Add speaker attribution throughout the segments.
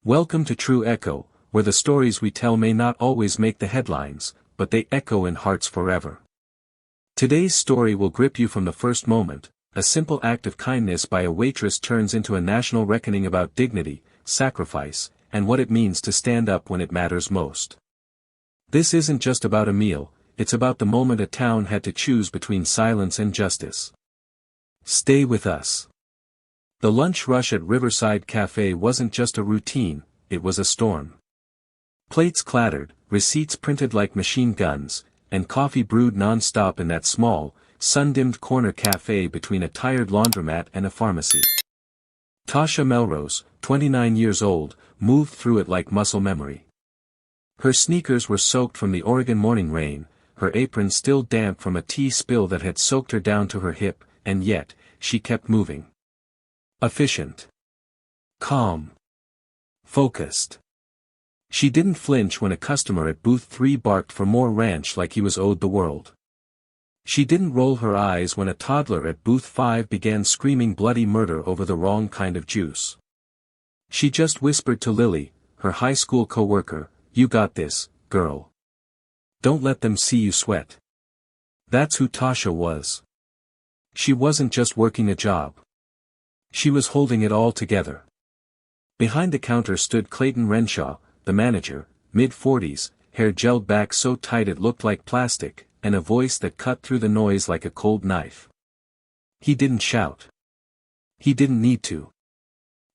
Speaker 1: Welcome to True Echo, where the stories we tell may not always make the headlines, but they echo in hearts forever. Today's story will grip you from the first moment. A simple act of kindness by a waitress turns into a national reckoning about dignity, sacrifice, and what it means to stand up when it matters most. This isn't just about a meal, it's about the moment a town had to choose between silence and justice. Stay with us. The lunch rush at Riverside Café wasn't just a routine, it was a storm. Plates clattered, receipts printed like machine guns, and coffee brewed non-stop in that small, sun-dimmed corner café between a tired laundromat and a pharmacy. Tasha Melrose, 29 years old, moved through it like muscle memory. Her sneakers were soaked from the Oregon morning rain, her apron still damp from a tea spill that had soaked her down to her hip, and yet, she kept moving. Efficient. Calm. Focused. She didn't flinch when a customer at booth 3 barked for more ranch like he was owed the world. She didn't roll her eyes when a toddler at booth 5 began screaming bloody murder over the wrong kind of juice. She just whispered to Lily, her high school co-worker, "You got this, girl. Don't let them see you sweat." That's who Tasha was. She wasn't just working a job. She was holding it all together. Behind the counter stood Clayton Renshaw, the manager, mid-40s, hair gelled back so tight it looked like plastic, and a voice that cut through the noise like a cold knife. He didn't shout. He didn't need to.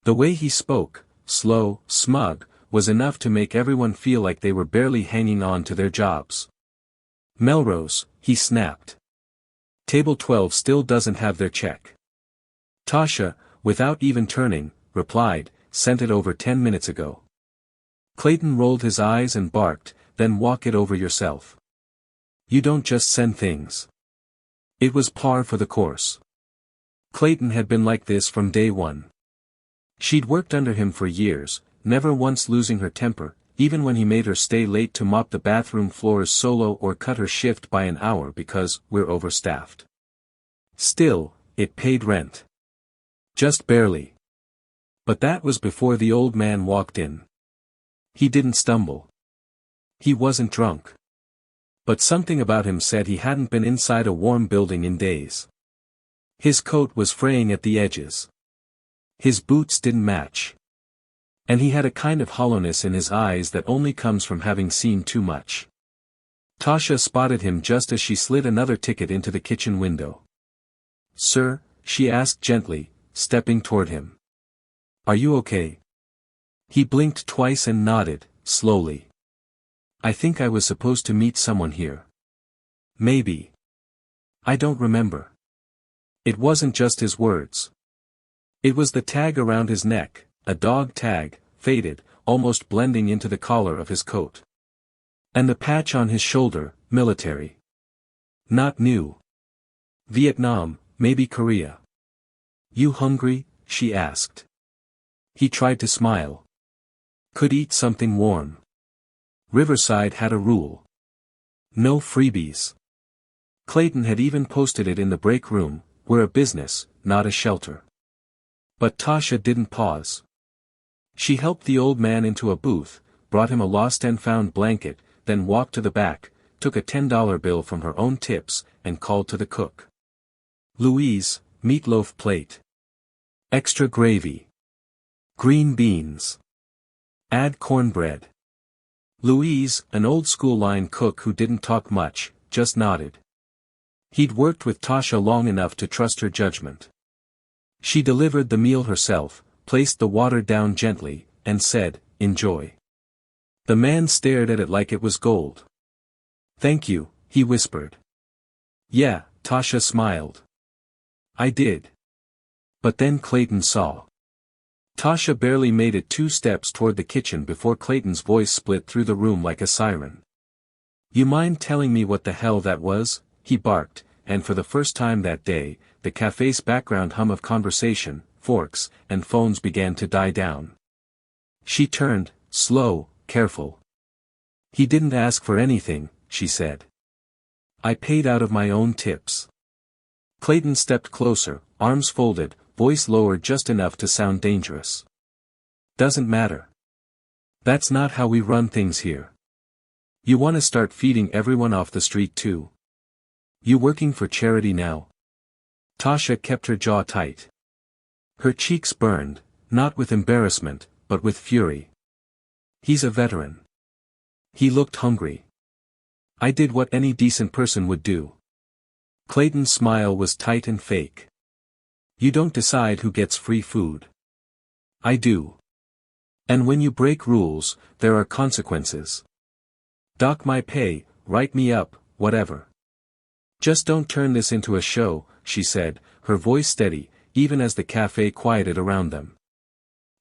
Speaker 1: The way he spoke, slow, smug, was enough to make everyone feel like they were barely hanging on to their jobs. "Melrose," he snapped. "Table 12 still doesn't have their check." Tasha, without even turning, replied, "Sent it over 10 minutes ago." Clayton rolled his eyes and barked, "Then walk it over yourself. You don't just send things." It was par for the course. Clayton had been like this from day one. She'd worked under him for years, never once losing her temper, even when he made her stay late to mop the bathroom floors solo or cut her shift by an hour because we're overstaffed. Still, it paid rent. Just barely. But that was before the old man walked in. He didn't stumble. He wasn't drunk. But something about him said he hadn't been inside a warm building in days. His coat was fraying at the edges. His boots didn't match. And he had a kind of hollowness in his eyes that only comes from having seen too much. Tasha spotted him just as she slid another ticket into the kitchen window. "Sir," she asked gently, stepping toward him. "Are you okay?" He blinked twice and nodded, slowly. "I think I was supposed to meet someone here." "Maybe. I don't remember." It wasn't just his words. It was the tag around his neck, a dog tag, faded, almost blending into the collar of his coat. And the patch on his shoulder, military. Not new. Vietnam, maybe Korea. "You hungry?" she asked. He tried to smile. "Could eat something warm." Riverside had a rule. No freebies. Clayton had even posted it in the break room, "We're a business, not a shelter." But Tasha didn't pause. She helped the old man into a booth, brought him a lost and found blanket, then walked to the back, took a $10 bill from her own tips, and called to the cook. "Louise, meatloaf plate. Extra gravy. Green beans. Add cornbread." Louise, an old-school line cook who didn't talk much, just nodded. He'd worked with Tasha long enough to trust her judgment. She delivered the meal herself, placed the water down gently, and said, "Enjoy." The man stared at it like it was gold. "Thank you," he whispered. "Yeah," Tasha smiled. "I did." But then Clayton saw. Tasha barely made it 2 steps toward the kitchen before Clayton's voice split through the room like a siren. "You mind telling me what the hell that was?" he barked, and for the first time that day, the café's background hum of conversation, forks, and phones began to die down. She turned, slow, careful. "He didn't ask for anything," she said. "I paid out of my own tips." Clayton stepped closer, arms folded, voice lowered just enough to sound dangerous. "Doesn't matter. That's not how we run things here. You want to start feeding everyone off the street too? You working for charity now? Tasha kept her jaw tight. Her cheeks burned, not with embarrassment, but with fury. He's a veteran. He looked hungry. I did what any decent person would do. Clayton's smile was tight and fake. You don't decide who gets free food. I do. And when you break rules, there are consequences. Dock my pay, write me up, whatever. Just don't turn this into a show, she said, her voice steady, even as the cafe quieted around them.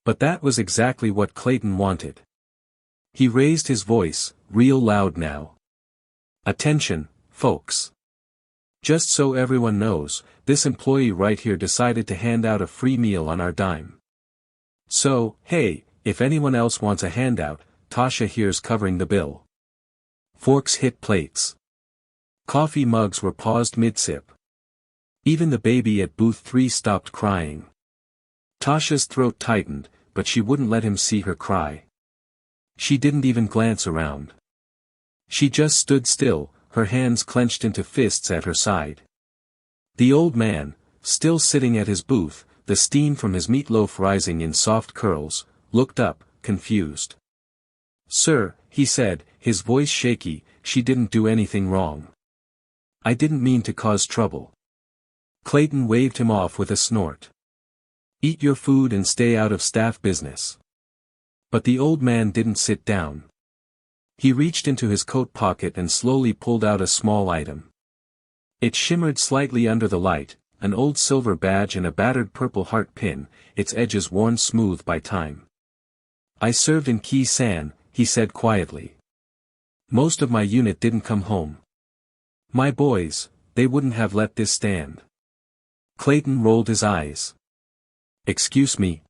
Speaker 1: But that was exactly what Clayton wanted. He raised his voice, real loud now. Attention, folks. Just so everyone knows, this employee right here decided to hand out a free meal on our dime. So, hey, if anyone else wants a handout, Tasha here's covering the bill. Forks hit plates. Coffee mugs were paused mid-sip. Even the baby at booth 3 stopped crying. Tasha's throat tightened, but she wouldn't let him see her cry. She didn't even glance around. She just stood still, her hands clenched into fists at her side. The old man, still sitting at his booth, the steam from his meatloaf rising in soft curls, looked up, confused. Sir, he said, his voice shaky, she didn't do anything wrong. I didn't mean to cause trouble. Clayton waved him off with a snort. Eat your food and stay out of staff business. But the old man didn't sit down. He reached into his coat pocket and slowly pulled out a small item. It shimmered slightly under the light, an old silver badge and a battered purple heart pin, its edges worn smooth by time. I served in Key San, he said quietly. Most of my unit didn't come home. My boys, they wouldn't have let this stand. Clayton rolled his eyes. Excuse me.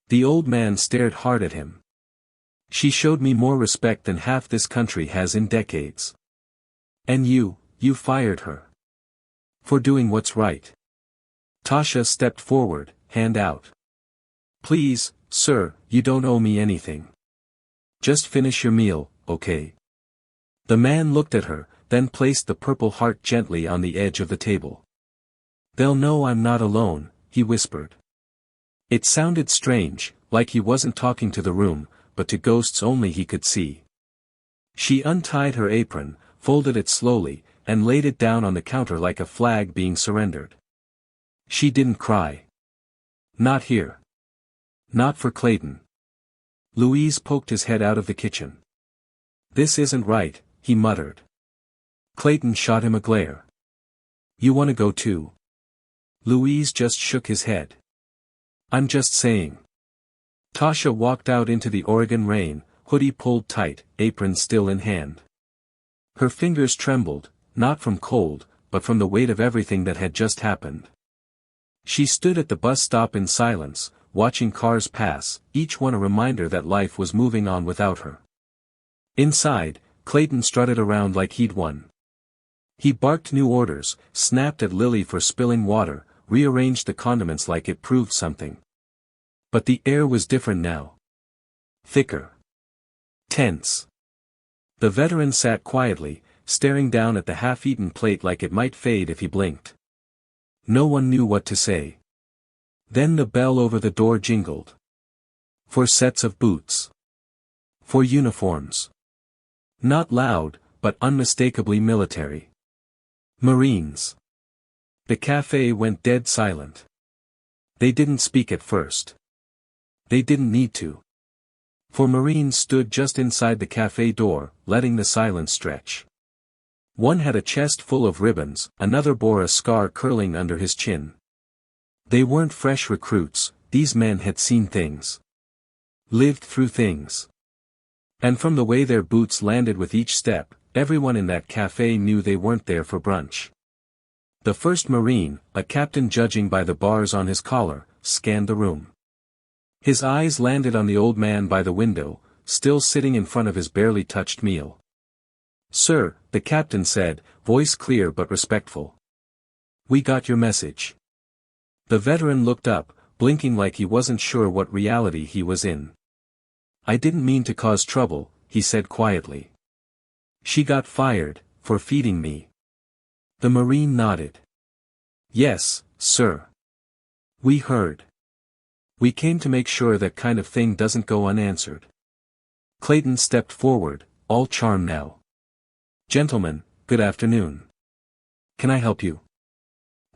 Speaker 1: The old man stared hard at him. She showed me more respect than half this country has in decades. And you fired her. For doing what's right. Tasha stepped forward, hand out. Please, sir, you don't owe me anything. Just finish your meal, okay? The man looked at her, then placed the purple heart gently on the edge of the table. They'll know I'm not alone, he whispered. It sounded strange, like he wasn't talking to the room, but to ghosts only he could see. She untied her apron, folded it slowly, and laid it down on the counter like a flag being surrendered. She didn't cry. Not here. Not for Clayton. Louise poked his head out of the kitchen. This isn't right, he muttered. Clayton shot him a glare. You want to go too? Louise just shook his head. I'm just saying. Tasha walked out into the Oregon rain, hoodie pulled tight, apron still in hand. Her fingers trembled, not from cold, but from the weight of everything that had just happened. She stood at the bus stop in silence, watching cars pass, each one a reminder that life was moving on without her. Inside, Clayton strutted around like he'd won. He barked new orders, snapped at Lily for spilling water, rearranged the condiments like it proved something. But the air was different now. Thicker. Tense. The veteran sat quietly, staring down at the half-eaten plate like it might fade if he blinked. No one knew what to say. Then the bell over the door jingled. For sets of boots. For uniforms. Not loud, but unmistakably military. Marines. The cafe went dead silent. They didn't speak at first. They didn't need to. For Marines stood just inside the cafe door, letting the silence stretch. One had a chest full of ribbons, another bore a scar curling under his chin. They weren't fresh recruits, these men had seen things. Lived through things. And from the way their boots landed with each step, everyone in that cafe knew they weren't there for brunch. The first Marine, a captain judging by the bars on his collar, scanned the room. His eyes landed on the old man by the window, still sitting in front of his barely touched meal. Sir, the captain said, voice clear but respectful. We got your message. The veteran looked up, blinking like he wasn't sure what reality he was in. I didn't mean to cause trouble, he said quietly. She got fired, for feeding me. The Marine nodded. Yes, sir. We heard. We came to make sure that kind of thing doesn't go unanswered. Clayton stepped forward, all charm now. Gentlemen, good afternoon. Can I help you?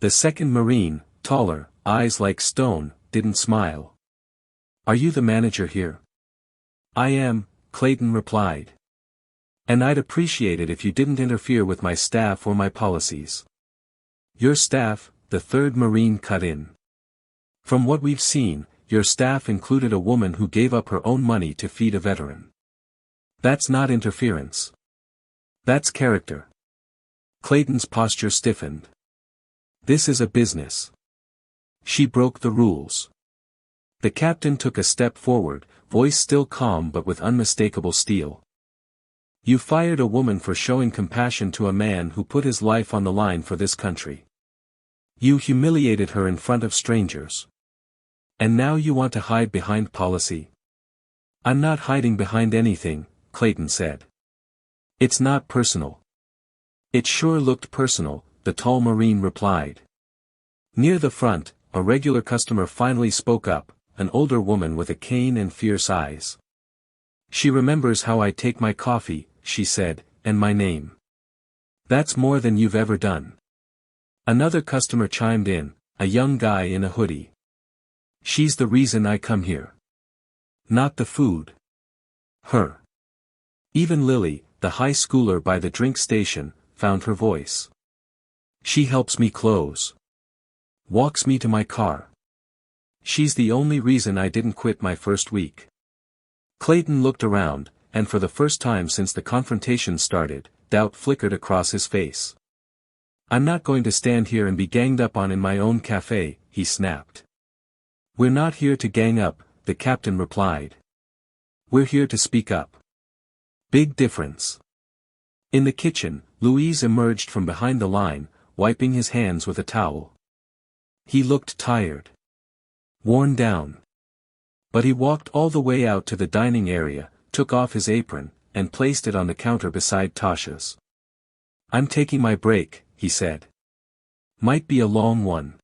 Speaker 1: The second Marine, taller, eyes like stone, didn't smile. Are you the manager here? I am, Clayton replied. And I'd appreciate it if you didn't interfere with my staff or my policies. Your staff, the third Marine cut in. From what we've seen, your staff included a woman who gave up her own money to feed a veteran. That's not interference. That's character. Clayton's posture stiffened. This is a business. She broke the rules. The captain took a step forward, voice still calm but with unmistakable steel. You fired a woman for showing compassion to a man who put his life on the line for this country. You humiliated her in front of strangers. And now you want to hide behind policy? I'm not hiding behind anything, Clayton said. It's not personal. It sure looked personal, the tall Marine replied. Near the front, a regular customer finally spoke up, an older woman with a cane and fierce eyes. She remembers how I take my coffee, she said, and my name. That's more than you've ever done. Another customer chimed in, a young guy in a hoodie. She's the reason I come here. Not the food. Her. Even Lily, the high schooler by the drink station, found her voice. She helps me close. Walks me to my car. She's the only reason I didn't quit my first week. Clayton looked around, and for the first time since the confrontation started, doubt flickered across his face. I'm not going to stand here and be ganged up on in my own café, he snapped. We're not here to gang up, the captain replied. We're here to speak up. Big difference. In the kitchen, Louise emerged from behind the line, wiping his hands with a towel. He looked tired. Worn down. But he walked all the way out to the dining area, took off his apron, and placed it on the counter beside Tasha's. I'm taking my break, he said. Might be a long one.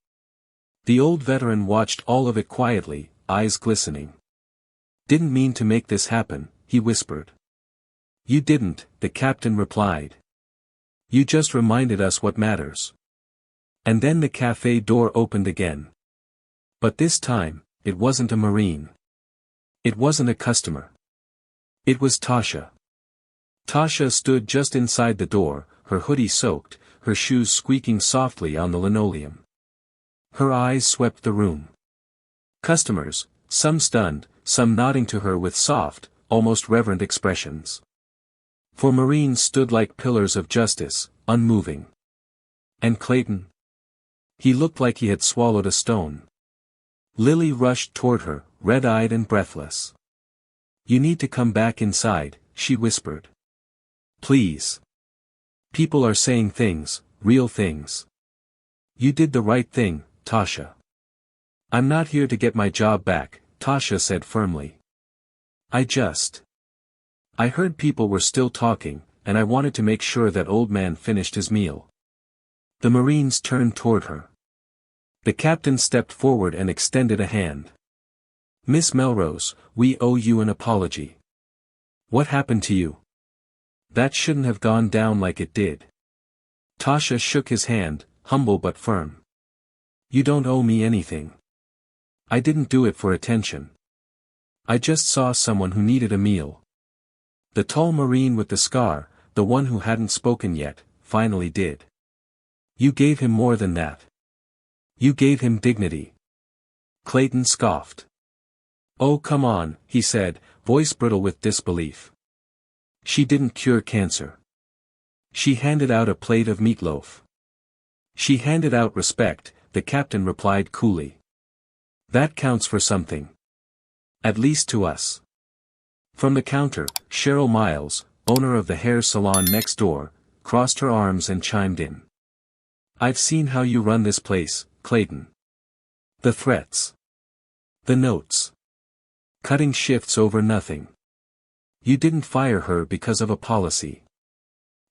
Speaker 1: The old veteran watched all of it quietly, eyes glistening. Didn't mean to make this happen, he whispered. You didn't, the captain replied. You just reminded us what matters. And then the cafe door opened again. But this time, it wasn't a Marine. It wasn't a customer. It was Tasha. Tasha stood just inside the door, her hoodie soaked, her shoes squeaking softly on the linoleum. Her eyes swept the room. Customers, some stunned, some nodding to her with soft, almost reverent expressions. For Marines stood like pillars of justice, unmoving. And Clayton? He looked like he had swallowed a stone. Lily rushed toward her, red-eyed and breathless. You need to come back inside, she whispered. Please. People are saying things, real things. You did the right thing, Tasha. I'm not here to get my job back, Tasha said firmly. I heard people were still talking, and I wanted to make sure that old man finished his meal. The Marines turned toward her. The captain stepped forward and extended a hand. Miss Melrose, we owe you an apology. What happened to you? That shouldn't have gone down like it did. Tasha shook his hand, humble but firm. You don't owe me anything. I didn't do it for attention. I just saw someone who needed a meal. The tall Marine with the scar, the one who hadn't spoken yet, finally did. You gave him more than that. You gave him dignity. Clayton scoffed. Oh come on, he said, voice brittle with disbelief. She didn't cure cancer. She handed out a plate of meatloaf. She handed out respect, the captain replied coolly. That counts for something. At least to us. From the counter, Cheryl Miles, owner of the hair salon next door, crossed her arms and chimed in. I've seen how you run this place, Clayton. The threats. The notes. Cutting shifts over nothing. You didn't fire her because of a policy.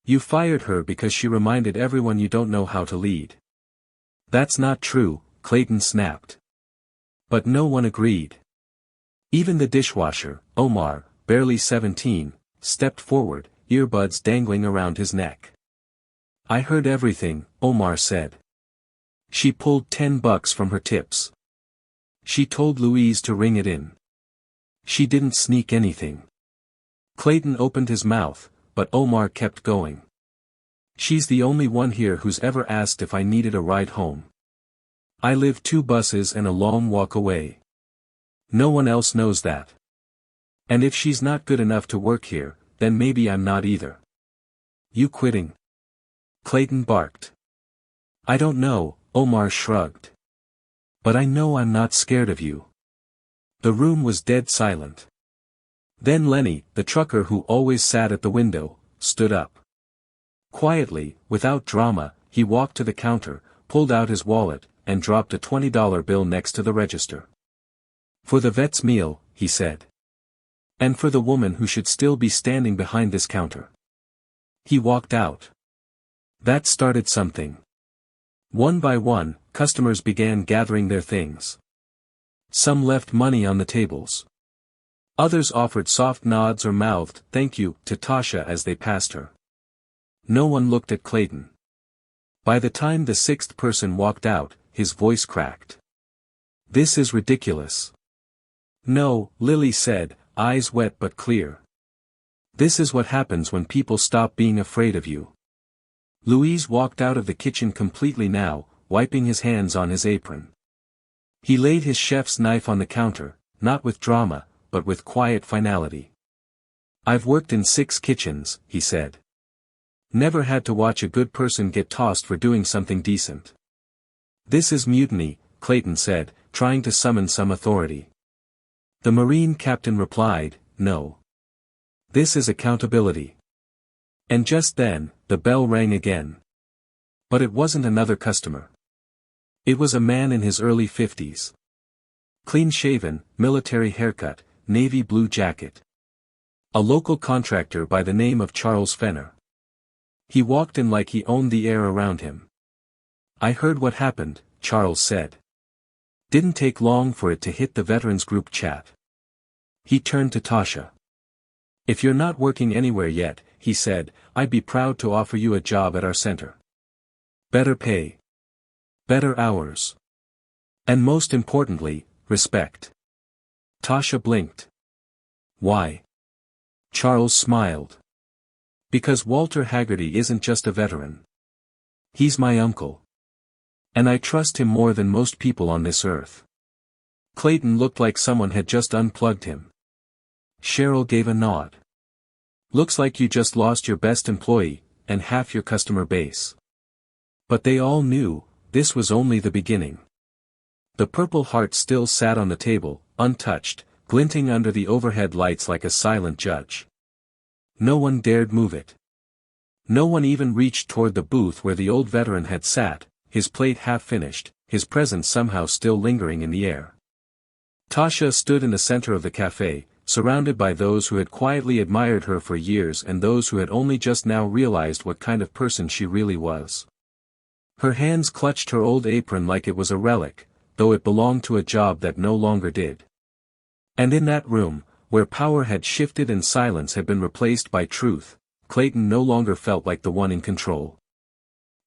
Speaker 1: You fired her because she reminded everyone you don't know how to lead. That's not true, Clayton snapped. But no one agreed. Even the dishwasher, Omar, barely 17, stepped forward, earbuds dangling around his neck. I heard everything, Omar said. She pulled $10 from her tips. She told Louise to ring it in. She didn't sneak anything. Clayton opened his mouth, but Omar kept going. She's the only one here who's ever asked if I needed a ride home. I live 2 buses and a long walk away. No one else knows that. And if she's not good enough to work here, then maybe I'm not either. You quitting? Clayton barked. I don't know, Omar shrugged. But I know I'm not scared of you. The room was dead silent. Then Lenny, the trucker who always sat at the window, stood up. Quietly, without drama, he walked to the counter, pulled out his wallet, and dropped a $20 bill next to the register. For the vet's meal, he said. And for the woman who should still be standing behind this counter. He walked out. That started something. One by one, customers began gathering their things. Some left money on the tables. Others offered soft nods or mouthed "thank you" to Tasha as they passed her. No one looked at Clayton. By the time the 6th person walked out, his voice cracked. This is ridiculous. No, Lily said, eyes wet but clear. This is what happens when people stop being afraid of you. Louise walked out of the kitchen completely now, wiping his hands on his apron. He laid his chef's knife on the counter, not with drama, but with quiet finality. I've worked in 6 kitchens, he said. Never had to watch a good person get tossed for doing something decent. This is mutiny, Clayton said, trying to summon some authority. The Marine captain replied, no. This is accountability. And just then, the bell rang again. But it wasn't another customer. It was a man in his early 50s. Clean-shaven, military haircut, navy blue jacket. A local contractor by the name of Charles Fenner. He walked in like he owned the air around him. I heard what happened, Charles said. Didn't take long for it to hit the veterans group chat. He turned to Tasha. If you're not working anywhere yet, he said, I'd be proud to offer you a job at our center. Better pay. Better hours. And most importantly, respect. Tasha blinked. Why? Charles smiled. Because Walter Haggerty isn't just a veteran. He's my uncle. And I trust him more than most people on this earth. Clayton looked like someone had just unplugged him. Cheryl gave a nod. Looks like you just lost your best employee, and half your customer base. But they all knew, this was only the beginning. The Purple Heart still sat on the table, untouched, glinting under the overhead lights like a silent judge. No one dared move it. No one even reached toward the booth where the old veteran had sat, his plate half finished, his presence somehow still lingering in the air. Tasha stood in the center of the café, surrounded by those who had quietly admired her for years and those who had only just now realized what kind of person she really was. Her hands clutched her old apron like it was a relic, though it belonged to a job that no longer did. And in that room, where power had shifted and silence had been replaced by truth, Clayton no longer felt like the one in control.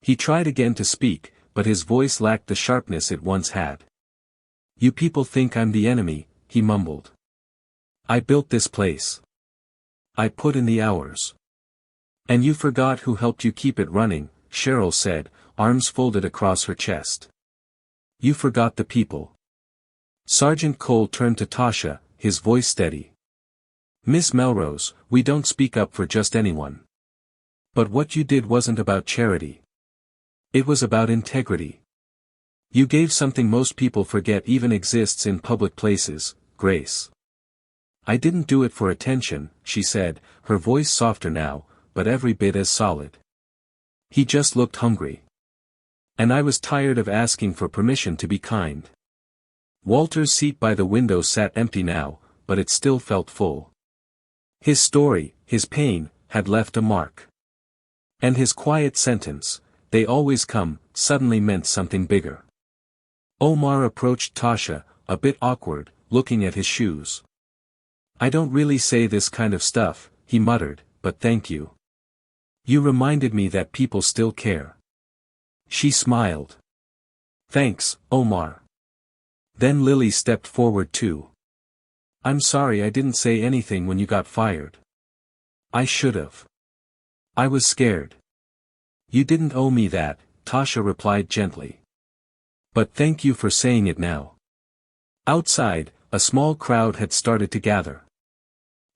Speaker 1: He tried again to speak, but his voice lacked the sharpness it once had. You people think I'm the enemy, he mumbled. I built this place. I put in the hours. And you forgot who helped you keep it running, Cheryl said, arms folded across her chest. You forgot the people. Sergeant Cole turned to Tasha, his voice steady. Miss Melrose, we don't speak up for just anyone. But what you did wasn't about charity. It was about integrity. You gave something most people forget even exists in public places, grace. I didn't do it for attention, she said, her voice softer now, but every bit as solid. He just looked hungry. And I was tired of asking for permission to be kind. Walter's seat by the window sat empty now, but it still felt full. His story, his pain, had left a mark. And his quiet sentence, "They always come," suddenly meant something bigger. Omar approached Tasha, a bit awkward, looking at his shoes. "I don't really say this kind of stuff," he muttered, "but thank you. You reminded me that people still care." She smiled. "Thanks, Omar." Then Lily stepped forward too. "I'm sorry I didn't say anything when you got fired. I should've. I was scared." "You didn't owe me that," Tasha replied gently. "But thank you for saying it now." Outside, a small crowd had started to gather.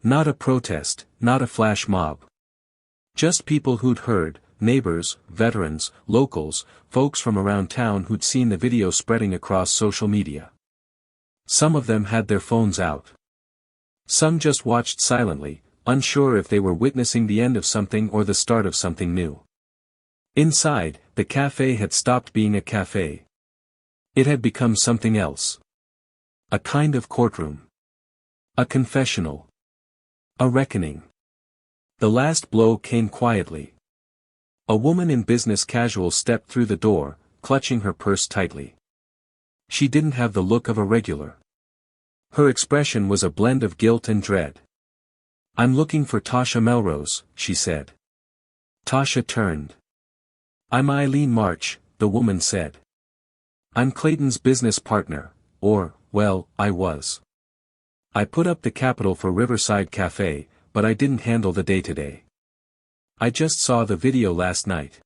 Speaker 1: Not a protest, not a flash mob. Just people who'd heard, neighbors, veterans, locals, folks from around town who'd seen the video spreading across social media. Some of them had their phones out. Some just watched silently, unsure if they were witnessing the end of something or the start of something new. Inside, the café had stopped being a café. It had become something else. A kind of courtroom. A confessional. A reckoning. The last blow came quietly. A woman in business casual stepped through the door, clutching her purse tightly. She didn't have the look of a regular. Her expression was a blend of guilt and dread. "I'm looking for Tasha Melrose," she said. Tasha turned. "I'm Eileen March," the woman said. "I'm Clayton's business partner, or, well, I was. I put up the capital for Riverside Cafe, but I didn't handle the day-to-day. I just saw the video last night."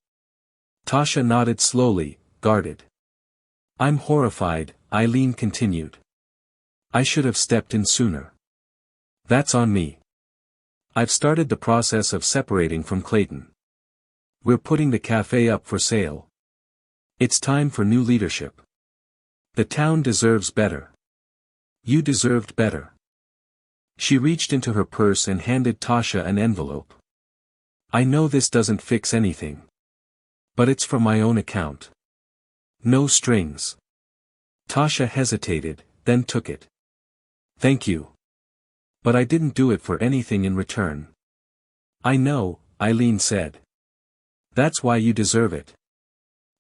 Speaker 1: Tasha nodded slowly, guarded. "I'm horrified," Eileen continued. "I should have stepped in sooner. That's on me. I've started the process of separating from Clayton. We're putting the cafe up for sale. It's time for new leadership. The town deserves better. You deserved better." She reached into her purse and handed Tasha an envelope. "I know this doesn't fix anything. But it's from my own account. No strings." Tasha hesitated, then took it. "Thank you. But I didn't do it for anything in return." "I know," Eileen said. "That's why you deserve it."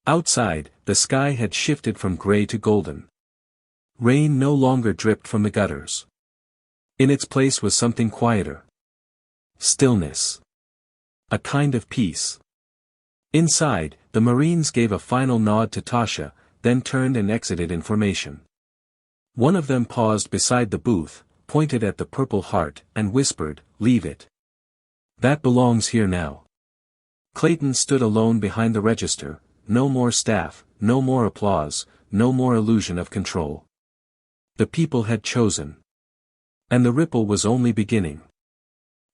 Speaker 1: Outside, the sky had shifted from gray to golden. Rain no longer dripped from the gutters. In its place was something quieter. Stillness. A kind of peace. Inside, the Marines gave a final nod to Tasha, then turned and exited in formation. One of them paused beside the booth, pointed at the Purple Heart, and whispered, "Leave it. That belongs here now." Clayton stood alone behind the register, no more staff, no more applause, no more illusion of control. The people had chosen. And the ripple was only beginning.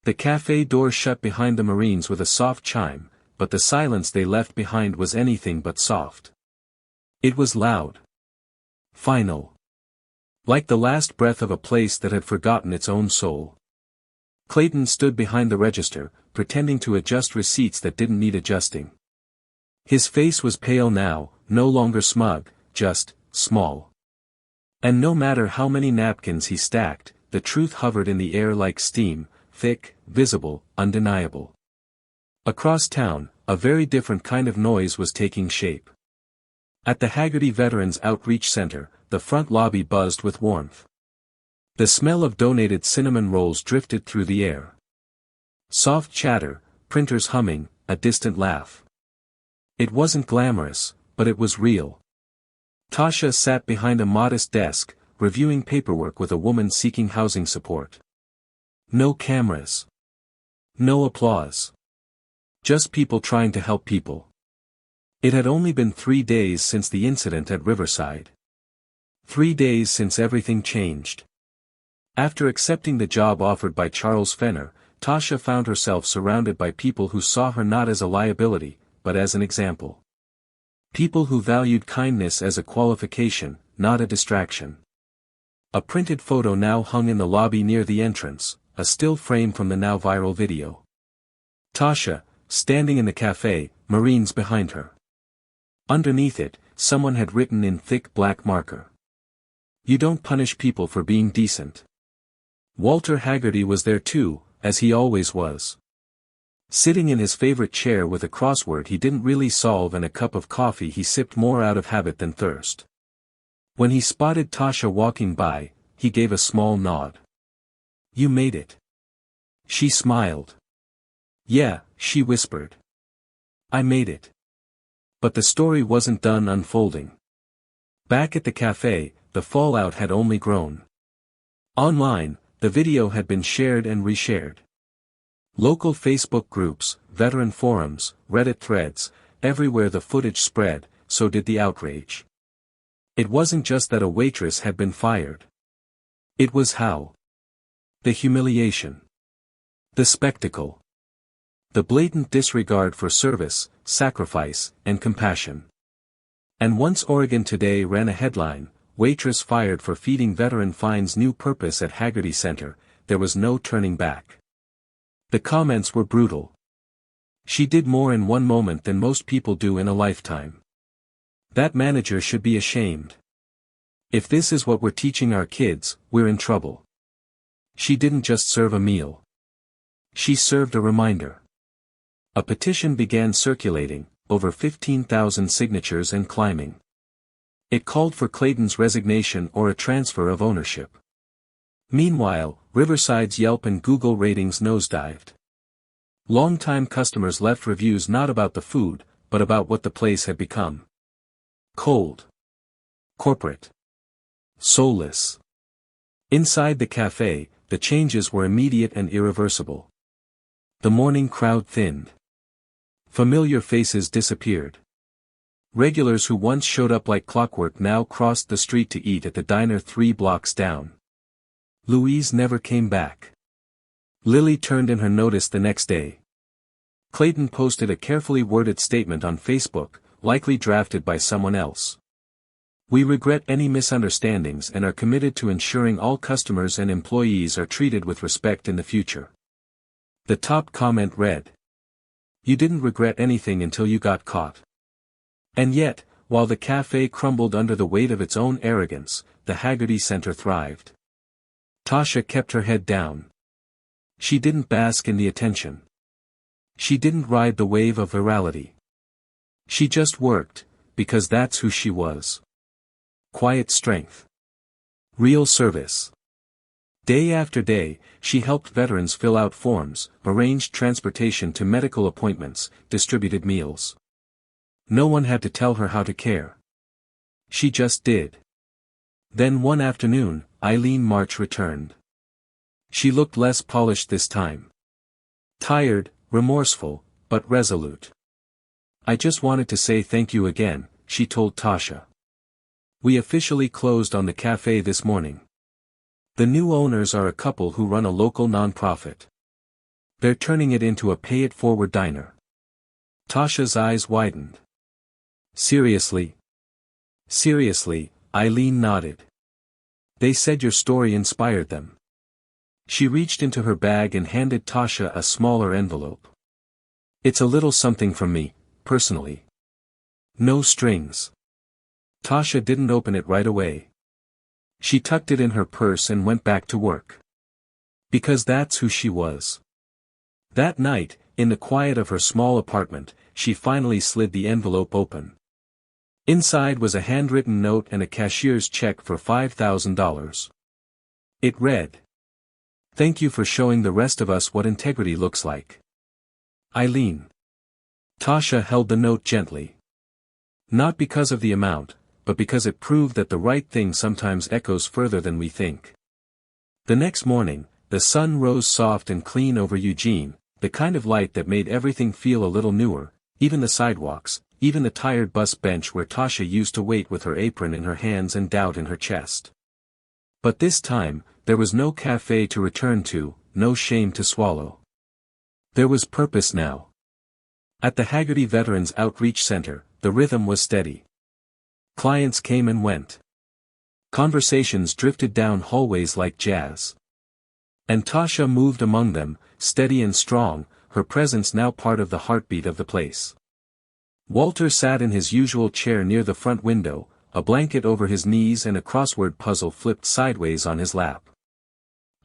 Speaker 1: The cafe door shut behind the Marines with a soft chime, but the silence they left behind was anything but soft. It was loud. Final. Like the last breath of a place that had forgotten its own soul. Clayton stood behind the register, pretending to adjust receipts that didn't need adjusting. His face was pale now, no longer smug, just small. And no matter how many napkins he stacked, the truth hovered in the air like steam, thick, visible, undeniable. Across town, a very different kind of noise was taking shape. At the Haggerty Veterans Outreach Center, the front lobby buzzed with warmth. The smell of donated cinnamon rolls drifted through the air. Soft chatter, printers humming, a distant laugh. It wasn't glamorous, but it was real. Tasha sat behind a modest desk, reviewing paperwork with a woman seeking housing support. No cameras. No applause. Just people trying to help people. It had only been 3 days since the incident at Riverside. 3 days since everything changed. After accepting the job offered by Charles Fenner, Tasha found herself surrounded by people who saw her not as a liability, but as an example. People who valued kindness as a qualification, not a distraction. A printed photo now hung in the lobby near the entrance, a still frame from the now viral video. Tasha, standing in the cafe, Marines behind her. Underneath it, someone had written in thick black marker. "You don't punish people for being decent. Walter Haggerty was there too, as he always was. Sitting in his favorite chair with a crossword he didn't really solve and a cup of coffee he sipped more out of habit than thirst. When he spotted Tasha walking by, he gave a small nod. "You made it." She smiled. "Yeah," she whispered. "I made it." But the story wasn't done unfolding. Back at the cafe, the fallout had only grown. Online, the video had been shared and reshared. Local Facebook groups, veteran forums, Reddit threads, everywhere the footage spread, so did the outrage. It wasn't just that a waitress had been fired. It was how. The humiliation. The spectacle. The blatant disregard for service, sacrifice, and compassion. And once Oregon Today ran a headline, "Waitress fired for feeding veteran finds new purpose at Haggerty Center," there was no turning back. The comments were brutal. "She did more in one moment than most people do in a lifetime. That manager should be ashamed. If this is what we're teaching our kids, we're in trouble. She didn't just serve a meal. She served a reminder." A petition began circulating, over 15,000 signatures and climbing. It called for Clayton's resignation or a transfer of ownership. Meanwhile, Riverside's Yelp and Google ratings nosedived. Longtime customers left reviews not about the food, but about what the place had become. Cold. Corporate. Soulless. Inside the cafe, the changes were immediate and irreversible. The morning crowd thinned. Familiar faces disappeared. Regulars who once showed up like clockwork now crossed the street to eat at the diner 3 blocks down. Louise never came back. Lily turned in her notice the next day. Clayton posted a carefully worded statement on Facebook, likely drafted by someone else. "We regret any misunderstandings and are committed to ensuring all customers and employees are treated with respect in the future." The top comment read, "You didn't regret anything until you got caught." And yet, while the cafe crumbled under the weight of its own arrogance, the Haggerty Center thrived. Tasha kept her head down. She didn't bask in the attention. She didn't ride the wave of virality. She just worked, because that's who she was. Quiet strength. Real service. Day after day, she helped veterans fill out forms, arranged transportation to medical appointments, distributed meals. No one had to tell her how to care. She just did. Then one afternoon, Eileen March returned. She looked less polished this time. Tired, remorseful, but resolute. "I just wanted to say thank you again," she told Tasha. "We officially closed on the cafe this morning. The new owners are a couple who run a local nonprofit. They're turning it into a pay-it-forward diner." Tasha's eyes widened. "Seriously?" "Seriously," Eileen nodded. "They said your story inspired them." She reached into her bag and handed Tasha a smaller envelope. "It's a little something from me, personally. No strings." Tasha didn't open it right away. She tucked it in her purse and went back to work. Because that's who she was. That night, in the quiet of her small apartment, she finally slid the envelope open. Inside was a handwritten note and a cashier's check for $5,000. It read, "Thank you for showing the rest of us what integrity looks like. Eileen." Tasha held the note gently. Not because of the amount, but because it proved that the right thing sometimes echoes further than we think. The next morning, the sun rose soft and clean over Eugene, the kind of light that made everything feel a little newer, even the sidewalks, even the tired bus bench where Tasha used to wait with her apron in her hands and doubt in her chest. But this time, there was no cafe to return to, no shame to swallow. There was purpose now. At the Haggerty Veterans Outreach Center, the rhythm was steady. Clients came and went. Conversations drifted down hallways like jazz. And Tasha moved among them, steady and strong, her presence now part of the heartbeat of the place. Walter sat in his usual chair near the front window, a blanket over his knees and a crossword puzzle flipped sideways on his lap.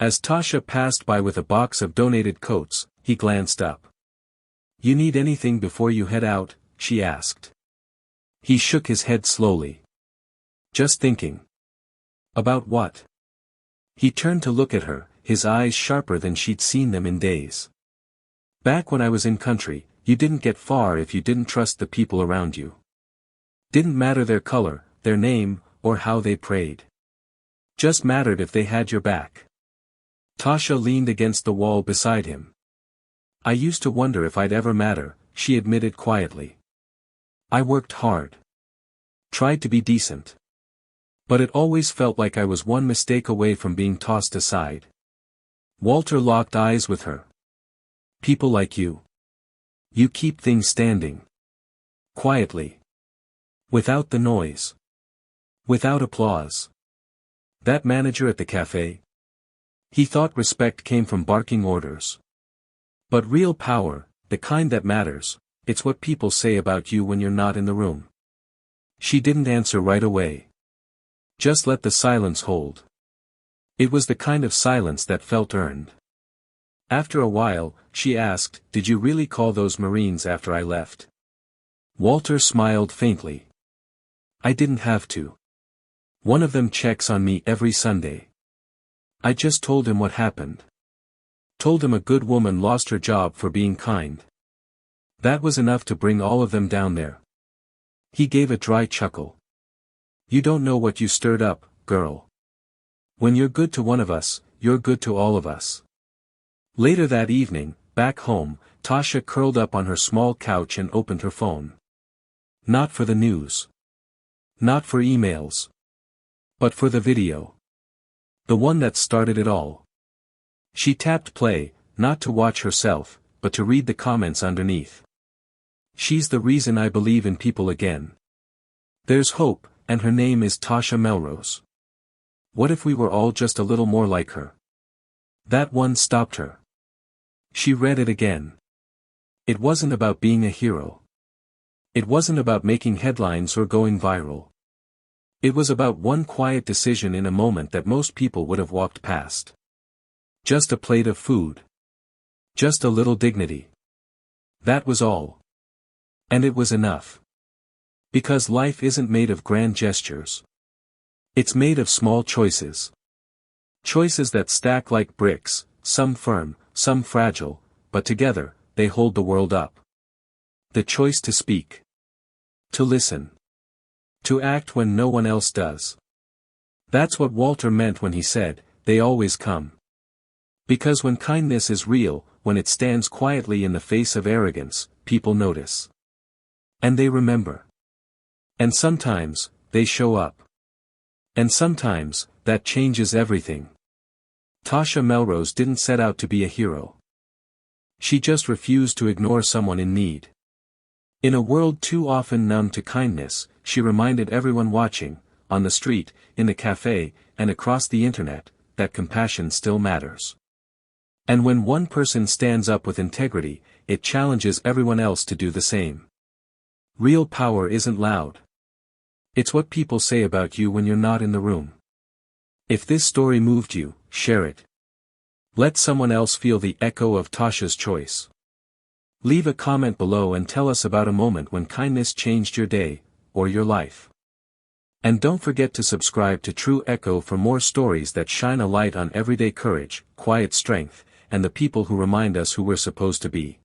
Speaker 1: As Tasha passed by with a box of donated coats, he glanced up. "You need anything before you head out?" she asked. He shook his head slowly. "Just thinking." "About what?" He turned to look at her, his eyes sharper than she'd seen them in days. "Back when I was in country, you didn't get far if you didn't trust the people around you. Didn't matter their color, their name, or how they prayed. Just mattered if they had your back." Tasha leaned against the wall beside him. "I used to wonder if I'd ever matter," she admitted quietly. "I worked hard. Tried to be decent. But it always felt like I was one mistake away from being tossed aside." Walter locked eyes with her. "People like you. You keep things standing. Quietly. Without the noise. Without applause. That manager at the café?" He thought respect came from barking orders. "But real power, the kind that matters, it's what people say about you when you're not in the room." She didn't answer right away. Just let the silence hold. It was the kind of silence that felt earned. After a while, she asked, "Did you really call those Marines after I left?" Walter smiled faintly. "I didn't have to. One of them checks on me every Sunday. I just told him what happened. Told him a good woman lost her job for being kind. That was enough to bring all of them down there." He gave a dry chuckle. "You don't know what you stirred up, girl. When you're good to one of us, you're good to all of us." Later that evening, back home, Tasha curled up on her small couch and opened her phone. Not for the news. Not for emails. But for the video. The one that started it all. She tapped play, not to watch herself, but to read the comments underneath. "She's the reason I believe in people again. There's hope, and her name is Tasha Melrose. What if we were all just a little more like her?" That one stopped her. She read it again. It wasn't about being a hero. It wasn't about making headlines or going viral. It was about one quiet decision in a moment that most people would have walked past. Just a plate of food. Just a little dignity. That was all. And it was enough. Because life isn't made of grand gestures. It's made of small choices. Choices that stack like bricks, some firm, some fragile, but together, they hold the world up. The choice to speak. To listen. To act when no one else does. That's what Walter meant when he said, "They always come." Because when kindness is real, when it stands quietly in the face of arrogance, people notice. And they remember. And sometimes, they show up. And sometimes, that changes everything. Tasha Melrose didn't set out to be a hero. She just refused to ignore someone in need. In a world too often numb to kindness, she reminded everyone watching, on the street, in the café, and across the internet, that compassion still matters. And when one person stands up with integrity, it challenges everyone else to do the same. Real power isn't loud. It's what people say about you when you're not in the room. If this story moved you, share it. Let someone else feel the echo of Tasha's choice. Leave a comment below and tell us about a moment when kindness changed your day, or your life. And don't forget to subscribe to True Echo for more stories that shine a light on everyday courage, quiet strength, and the people who remind us who we're supposed to be.